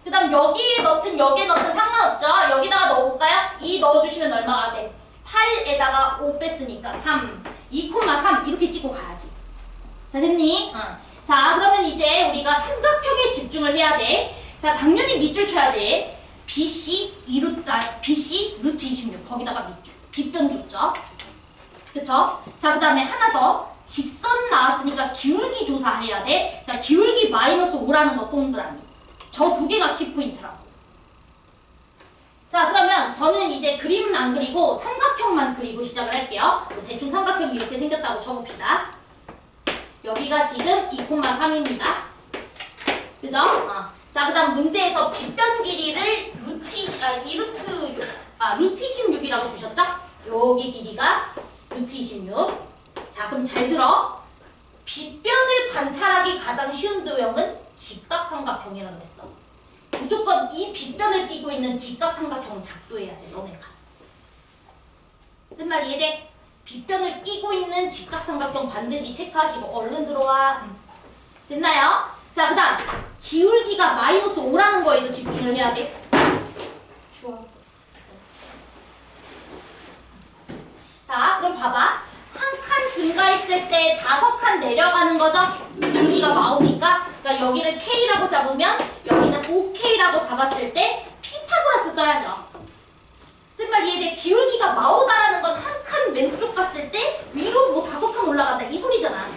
그 다음 여기에 넣든 여기에 넣든 상관없죠? 여기다가 넣어볼까요? 2 넣어주시면 얼마가 돼? 8에다가 5 뺐으니까 3, 2, 3 이렇게 찍고 가야지. 자, 됐니? 자, 그러면 이제 우리가 삼각형에 집중을 해야 돼. 자, 당연히 밑줄 쳐야 돼. BC 루트 26 거기다가 밑줄. 빗변 줬죠? 그쵸? 자, 그 다음에 하나 더. 직선 나왔으니까 기울기 조사해야 돼. 자, 기울기 마이너스 5라는 거 동그라미. 저 두 개가 키포인트라고. 자, 그러면 저는 이제 그림은 안 그리고 삼각형만 그리고 시작을 할게요. 대충 삼각형이 이렇게 생겼다고 쳐봅시다. 여기가 지금 2, 3입니다. 그죠? 자, 그 다음 문제에서 빗변 길이를 루트 26이라고 주셨죠? 여기 길이가 루트 26. 자, 그럼 잘 들어. 빗변을 관찰하기 가장 쉬운 도형은 직각삼각형이라고 했어. 무조건 이 빗변을 끼고 있는 직각삼각형은 작도해야 돼, 너네가. 쓴 말 이해돼? 빗변을 끼고 있는 직각삼각형 반드시 체크하시고 얼른 들어와. 됐나요? 자, 그 다음 기울기가 마이너스 5라는 거에도 집중을 해야 돼. 좋아. 자, 그럼 봐봐. 한 칸 증가했을 때 5칸 내려가는 거죠? 기울기가 마오니까. 그러니까 여기를 K라고 잡으면 여기는 5K라고 잡았을 때 피타고라스 써야죠. 쓴말 이해돼? 기울기가 마오다라는 건 한 칸 왼쪽 갔을 때 위로 뭐 5칸 올라간다 이 소리잖아.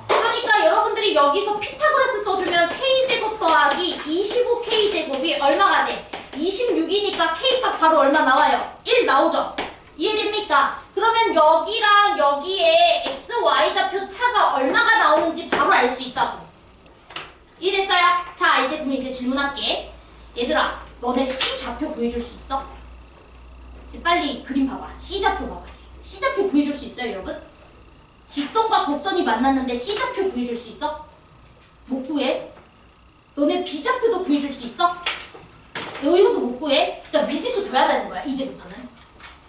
그러니까 여러분들이 여기서 피타고라스 써주면 K제곱 더하기 25K제곱이 얼마가 돼? 26이니까 K값 바로 얼마 나와요? 1 나오죠? 이해됩니까? 그러면 여기랑 여기에 X, Y 좌표 차가 얼마가 나오는지 바로 알 수 있다고. 이해됐어요? 자, 이제 질문할게. 얘들아, 너네 C 좌표 구해줄 수 있어? 지금 빨리 그림 봐봐. C 좌표 봐봐. C 좌표 구해줄 수 있어요, 여러분? 직선과 곡선이 만났는데 C 좌표 구해줄 수 있어? 못 구해? 너네 B 좌표도 구해줄 수 있어? 너 이것도 못 구해? 그러니까 미지수 둬야 되는 거야, 이제부터는.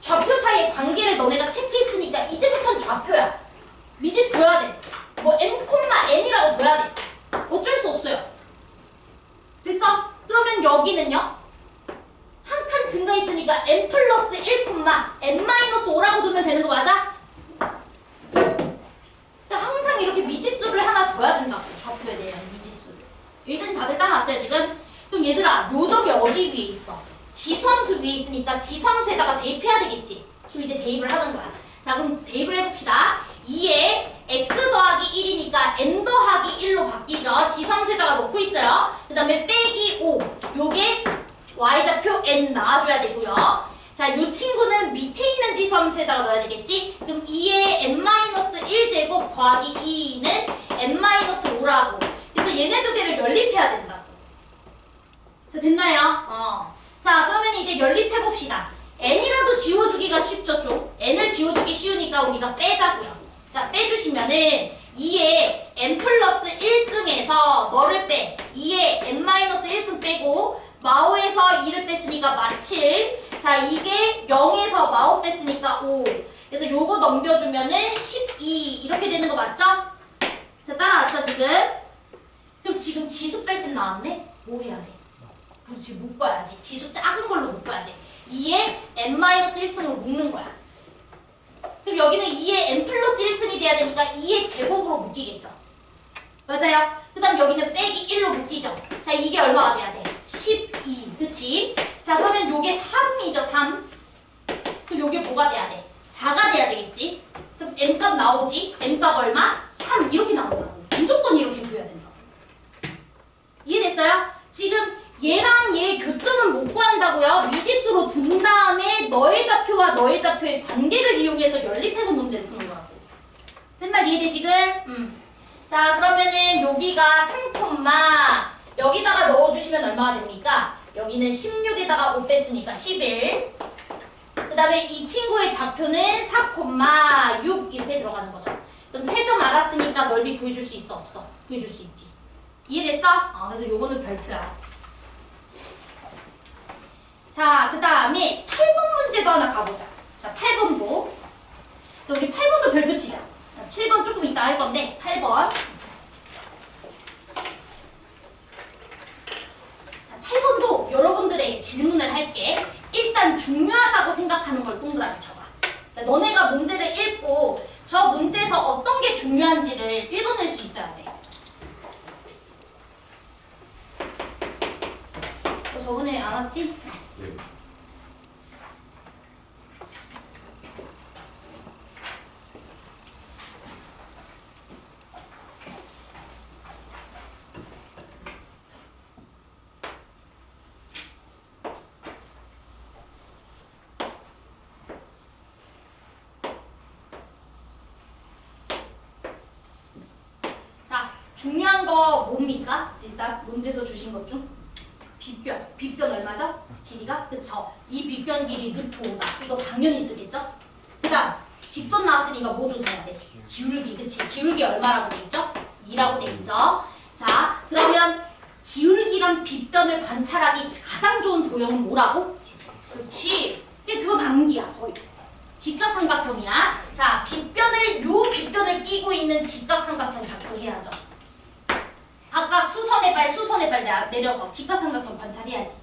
좌표 사이의 관계를 너네가 체크했으니까 이제부터는 좌표야. 미지수 둬야 돼. 뭐 m,n이라고 둬야 돼. 어쩔 수 없어요. 됐어? 그러면 여기는요? 한 칸 증가했으니까 n 플러스 1, n 마이너스 5라고 두면 되는 거 맞아? 항상 이렇게 미지수를 하나 둬야 된다고. 좌표에 대한 미지수를. 여기까지 다들 따라왔어요 지금? 그럼 얘들아, 요점이 어디 위에 있어? 지수함수 위에 있으니까 지수함수에다가 대입해야 되겠지? 그럼 이제 대입을 하는 거야. 자, 그럼 대입을 해봅시다. 2에 x 더하기 1이니까 n 더하기 1로 바뀌죠. 지수함수에다가 넣고 있어요. 그 다음에 빼기 5. 요게 y좌표 n 나와줘야 되고요. 자, 요 친구는 밑에 있는 지수함수에다가 넣어야 되겠지? 그럼 2에 n-1제곱 더하기 2는 n-5라고. 그래서 얘네 두 개를 연립해야 된다고. 자, 됐나요? 자, 그러면 이제 연립해봅시다. n이라도 지워주기가 쉽죠, 좀. n을 지워주기 쉬우니까 우리가 빼자고요. 자, 빼주시면은 2에 n 플러스 1승에서 너를 빼. 2에 n-1승 빼고 마오에서 2를 뺐으니까 마7. 자, 이게 0에서 마오 뺐으니까 5. 그래서 요거 넘겨주면은 12 이렇게 되는 거 맞죠? 자, 따라왔죠 지금? 그럼 지금 지수 뺄셈 나왔네? 뭐 해야 돼? 그렇지, 묶어야지. 지수 작은 걸로 묶어야 돼. 2에 n-1승을 묶는 거야. 그럼 여기는 2에 n 플러스 1승이 돼야 되니까 2의 제곱으로 묶이겠죠? 맞아요? 그 다음 여기는 빼기 1로 묶이죠? 자, 이게 얼마가 돼야 돼? 12. 그치? 자, 그러면 요게 3이죠, 3. 그럼 요게 뭐가 돼야 돼? 4가 돼야 되겠지? 그럼 n값 나오지? n값 얼마? 3. 이렇게 나온다고. 무조건 이렇게 구해야 된다고. 이해됐어요? 지금 얘랑 얘의 교점은 못 구한다고요? 미지수로 둔 다음에 너의 좌표와 너의 좌표의 관계를 이용해서 연립해서 문제를 푸는 거라고. 쓴 말 이해돼, 지금? 자, 그러면은 여기가 3, 여기다가 넣어주시면 얼마가 됩니까? 여기는 16에다가 5 뺐으니까 11. 그 다음에 이 친구의 좌표는 4, 6 이렇게 들어가는 거죠. 그럼 세 점 알았으니까 넓이 구해줄 수 있어, 없어? 구해줄 수 있지. 이해됐어? 그래서 요거는 별표야. 자, 그 다음에 8번 문제도 하나 가보자. 자, 8번도. 우리 8번도 별표 치자. 7번 조금 이따 할 건데 8번. 자, 8번도 여러분들의 질문을 할게. 일단 중요하다고 생각하는 걸 동그라미 쳐봐. 자, 너네가 문제를 읽고 저 문제에서 어떤 게 중요한지를 읽어낼 수 있어야 돼. 너 저번에 안 왔지? 네. 중요한 거 뭡니까? 일단 문제에서 주신 것 중 빗변. 빗변 얼마죠? 길이가? 그쵸? 이 빗변 길이 루트 5다. 이거 당연히 쓰겠죠? 그 다음 직선 나왔으니까 뭐 조사해야 돼? 기울기. 그치? 기울기 얼마라고 돼 있죠? 2라고 돼 있죠? 자, 그러면 기울기랑 빗변을 관찰하기 가장 좋은 도형은 뭐라고? 그렇지. 근데 그건 암기야 거의. 직각삼각형이야. 자, 요 빗변을 끼고 있는 직각삼각형 작성해야죠. 각각 수선의 발 내려서 직각삼각형 관찰해야지.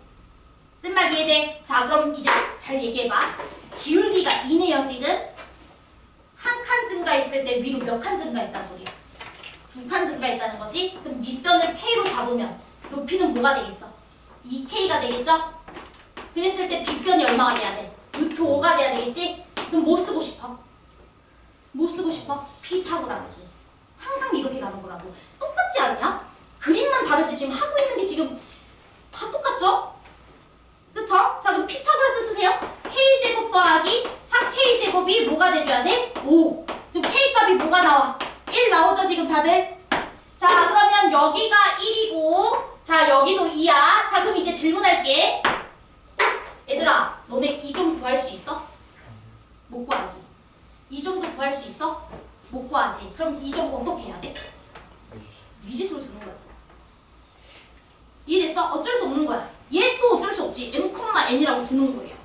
쓴 말 이해돼? 자, 그럼 이제 잘 얘기해봐. 기울기가 이네요 지금. 한 칸 증가했을 때 위로 몇 칸 증가했다는 소리야? 2칸 증가했다는 거지? 그럼 밑변을 K로 잡으면 높이는 뭐가 되겠어? 2K가 되겠죠? 그랬을 때 빗변이 얼마가 돼야 돼? 루트 5가 돼야 되겠지? 그럼 뭐 쓰고 싶어? 뭐 쓰고 싶어? 피타고라스. 항상 이렇게 가는 거라고. 똑같지 않냐? 그림만 다르지 지금 하고 있는 게 지금 다 똑같죠? 그쵸? 자, 그럼 피타고라스 쓰세요. K제곱 더하기 4K제곱이 뭐가 돼줘야 돼? 5. 그럼 K값이 뭐가 나와? 1 나오죠 지금 다들? 자, 그러면 여기가 1이고 자, 여기도 2야. 자, 그럼 이제 질문할게. 얘들아, 너네 이 좀 구할 수 있어? 못 구하지. 이 정도 구할 수 있어? 못 구하지. 그럼 이 점 어떻게 해야 돼? 미지수로 두는 거야. 이해됐어? 어쩔 수 없는 거야. 얘 또 어쩔 수 없지. m,n이라고 두는 거예요.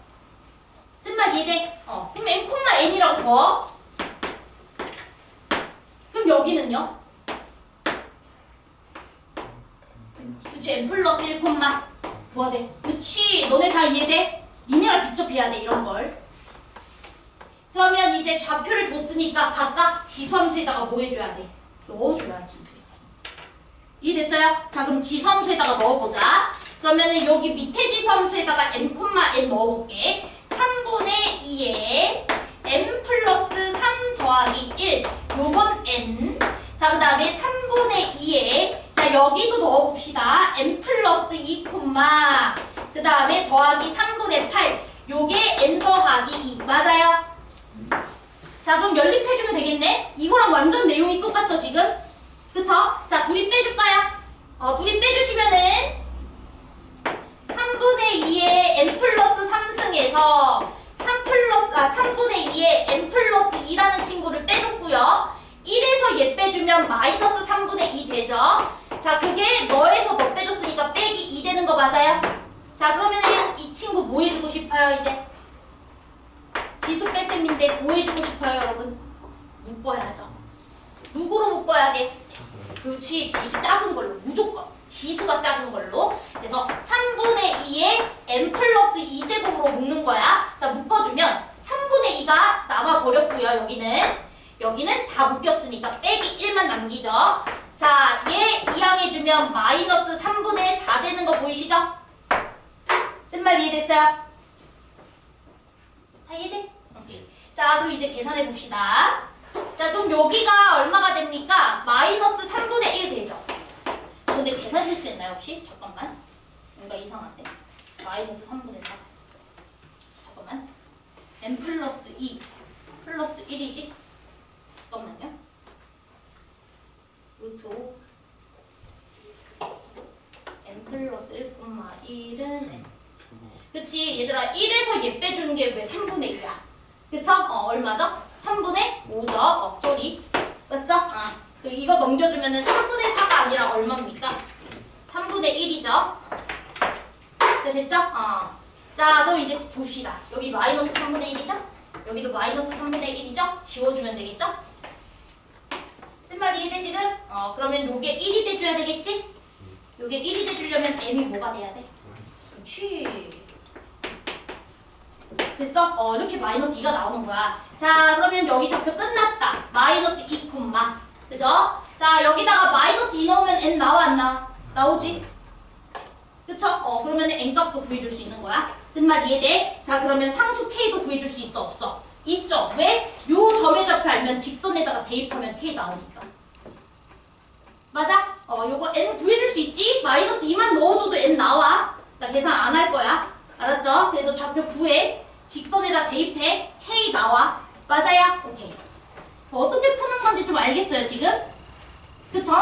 쓴 말 이해돼? 그럼 m,n이라고 둬. 그럼 여기는요? 그치, m 플러스 1, 뭐가 돼? 그치, 너네 다 이해돼? 니네가 직접 해야 돼, 이런 걸. 그러면 이제 좌표를 뒀으니까 각각 지수함수에다가 뭐 해줘야 돼? 넣어줘야지. 이해됐어요? 자, 그럼 지수함수에다가 넣어보자. 그러면은 여기 밑에 지수함수에다가 m,n 넣어볼게. 3분의 2에 m 플러스 3 더하기 1 요건 n. 자, 그 다음에 3분의 2에 자, 여기도 넣어봅시다. m 플러스 2, 그 다음에 더하기 3분의 8 요게 n 더하기 2 맞아요? 자, 그럼 연립해주면 되겠네? 이거랑 완전 내용이 똑같죠 지금? 그쵸? 자, 둘이 빼줄까요? 둘이 빼주시면은 3분의 2에 n 플러스 3승에서 3분의 2에 n 플러스 2라는 친구를 빼줬고요. 1에서 얘 빼주면 마이너스 3분의 2 되죠? 자, 그게 너에서 너 빼줬으니까 빼기 2 되는 거 맞아요? 자, 그러면은 이 친구 뭐 해주고 싶어요 이제? 지수 뺄셈인데 뭐 해주고 싶어요 여러분? 묶어야죠. 누구로 묶어야 돼? 그렇지, 지수 작은 걸로 무조건. 지수가 작은 걸로. 그래서 3분의 2에 n 플러스 2제곱으로 묶는 거야. 자, 묶어주면 3분의 2가 나와버렸고요. 여기는 다 묶였으니까 빼기 1만 남기죠. 자, 얘 이항해주면 마이너스 3분의 4 되는 거 보이시죠? 쓴 말 이해됐어요? 다 이해돼? 오케이. 자, 그럼 이제 계산해 봅시다. 자, 그럼 여기가 얼마가 됩니까? 마이너스 3분의 1 되죠? 저 근데 계산 실수했나요 혹시? 잠깐만. 뭔가 이상한데? 마이너스 3분의 4. 잠깐만. n 플러스 2 플러스 1이지? 잠깐만요. 루트 5 n 플러스 1,1은 n. 그치, 얘들아. 1에서 얘 빼주는 게 왜 3분의 2야? 그쵸? 얼마죠? 3분의 5죠? 쏘리. 맞죠? 그럼 이거 넘겨주면은 3분의 4가 아니라 얼마입니까? 3분의 1이죠? 네, 됐죠? 자, 그럼 이제 봅시다. 여기 마이너스 3분의 1이죠? 여기도 마이너스 3분의 1이죠? 지워주면 되겠죠? 쓴말 이해돼 지금? 그러면 요게 1이 돼줘야 되겠지? 요게 1이 돼주려면 m이 뭐가 돼야 돼? 그치. 됐어? 이렇게 마이너스 2가 나오는 거야. 자, 그러면 여기 좌표 끝났다. 마이너스 2, 그죠? 자, 여기다가 마이너스 2 넣으면 n 나와 안 나와? 나오지? 그쵸? 그러면 n 값도 구해줄 수 있는 거야. 쓴 말 이해돼? 자, 그러면 상수 k도 구해줄 수 있어? 없어? 있죠? 왜? 요 점의 좌표 알면 직선에다가 대입하면 k 나오니까. 맞아? 요거 n 구해줄 수 있지? 마이너스 2만 넣어줘도 n 나와. 나 계산 안 할 거야. 알았죠? 그래서 좌표 구해. 직선에다 대입해. k 나와. 맞아요? 오케이. 어떻게 푸는 건지 좀 알겠어요, 지금? 그쵸?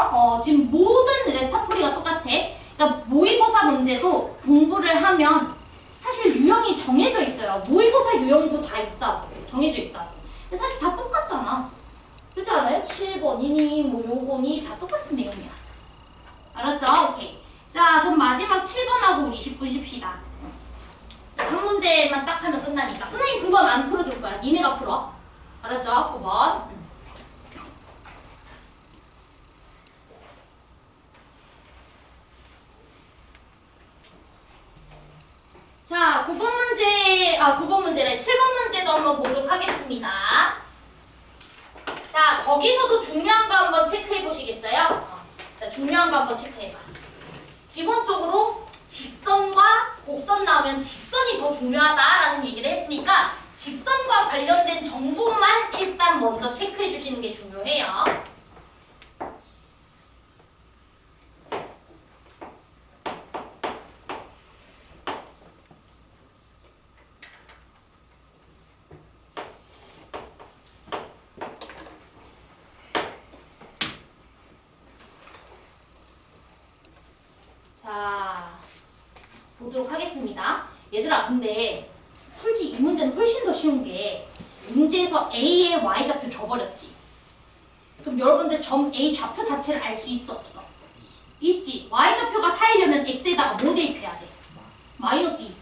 지금 모든 레파토리가 똑같아. 그러니까 모의고사 문제도 공부를 하면 사실 유형이 정해져 있어요. 모의고사 유형도 다 있다고. 정해져 있다고. 근데 사실 다 똑같잖아. 그렇지 않아요? 7번이니 뭐 요거니 다 똑같은 내용이야. 알았죠? 오케이. 자, 자, 그럼 마지막 7번하고 우리 10분 쉽시다. 한 문제만 딱 하면 끝나니까. 선생님 9번 안 풀어줄 거야. 니네가 풀어. 알았죠? 9번. 자, 9번 문제, 9번 문제래. 7번 문제도 한번 보도록 하겠습니다. 자, 거기서도 중요한 거 한번 체크해 보시겠어요? 자, 중요한 거 한번 체크해 봐. 기본적으로 직선과 곡선 나오면 직선이 더 중요하다라는 얘기를 했으니까 직선과 관련된 정보만 일단 먼저 체크해 주시는 게 중요해요. 자, 보도록 하겠습니다. 얘들아, 근데 솔직히 이 문제는 훨씬 더 쉬운 게 문제에서 A의 Y좌표 줘버렸지. 그럼 여러분들 점 A 좌표 자체를 알 수 있어 없어? 있지. Y좌표가 4이려면 X에다가 뭐 대입해야 돼? 마이너스 2.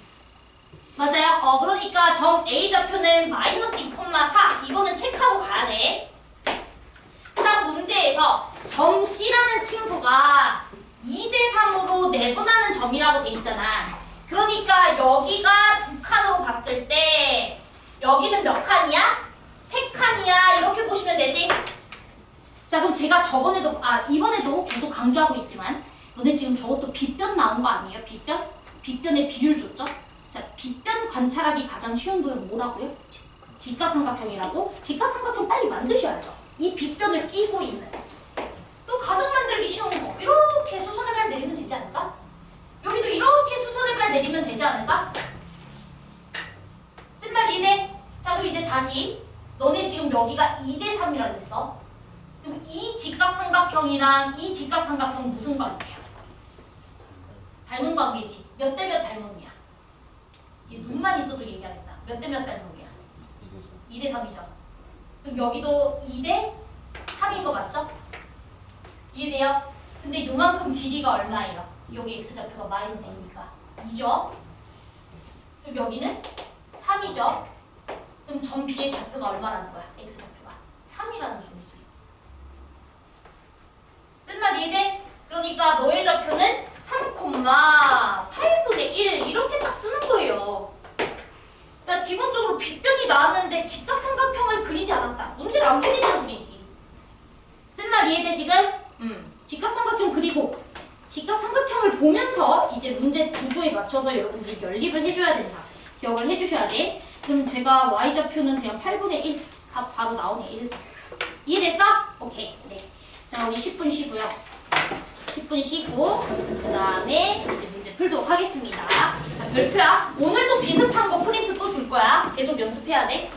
맞아요? 그러니까 점 A 좌표는 마이너스 2,4. 이거는 체크하고 가야 돼. 그 다음 문제에서 점 C라는 친구가 2대3으로 내분하는 점이라고 돼 있잖아. 그러니까 여기가 두 칸으로 봤을 때 여기는 몇 칸이야? 3칸이야. 이렇게 보시면 되지. 자, 그럼 제가 이번에도 계속 강조하고 있지만 너네 지금 저것도 빗변 나온 거 아니에요? 빗변? 빗변의 비율 줬죠? 자, 빗변 관찰하기 가장 쉬운 도형 뭐라고요? 직각삼각형이라고? 직각삼각형 빨리 만드셔야죠. 이 빗변을 끼고 있는. 또 가정 만들기 쉬운 거. 이렇게 수선의 발 내리면 되지 않을까? 여기도 이렇게 수선의 발 내리면 되지 않을까? 쓴말 이해돼? 자, 그럼 이제 다시 너네 지금 여기가 2대3이라 그랬어. 그럼 이 직각삼각형이랑 이 직각삼각형 무슨 관계야? 닮은 관계지. 몇 대 몇 닮음이야? 얘 눈만 있어도 얘기하겠다. 몇 대 몇 닮음이야? 2대3이죠. 그럼 여기도 2대3인 거 맞죠? 이해돼요? 근데 요만큼 길이가 얼마예요? 여기 x좌표가 마이너스니까 2죠? 그럼 여기는 3이죠? 그럼 점 B의 좌표가 얼마라는 거야? x좌표가 3이라는 소리지. 쓴말 이해돼? 그러니까 너의 좌표는 3,8분의 1 이렇게 딱 쓰는 거예요. 그러니까 기본적으로 빗변이 나왔는데 직각삼각형을 그리지 않았다. 문제를 안 풀겠다는 소리지. 쓴말 이해돼 지금? 직각삼각형 그리고 직각삼각형을 보면서 이제 문제 구조에 맞춰서 여러분들이 연립을 해줘야 된다. 기억을 해주셔야 돼. 그럼 제가 y좌표는 그냥 8분의 1 답 바로 나오네. 1. 이해됐어? 오케이. 네. 자, 우리 10분 쉬고요. 10분 쉬고 그 다음에 이제 문제 풀도록 하겠습니다. 자, 별표야. 오늘도 비슷한 거 프린트 또 줄 거야. 계속 연습해야 돼.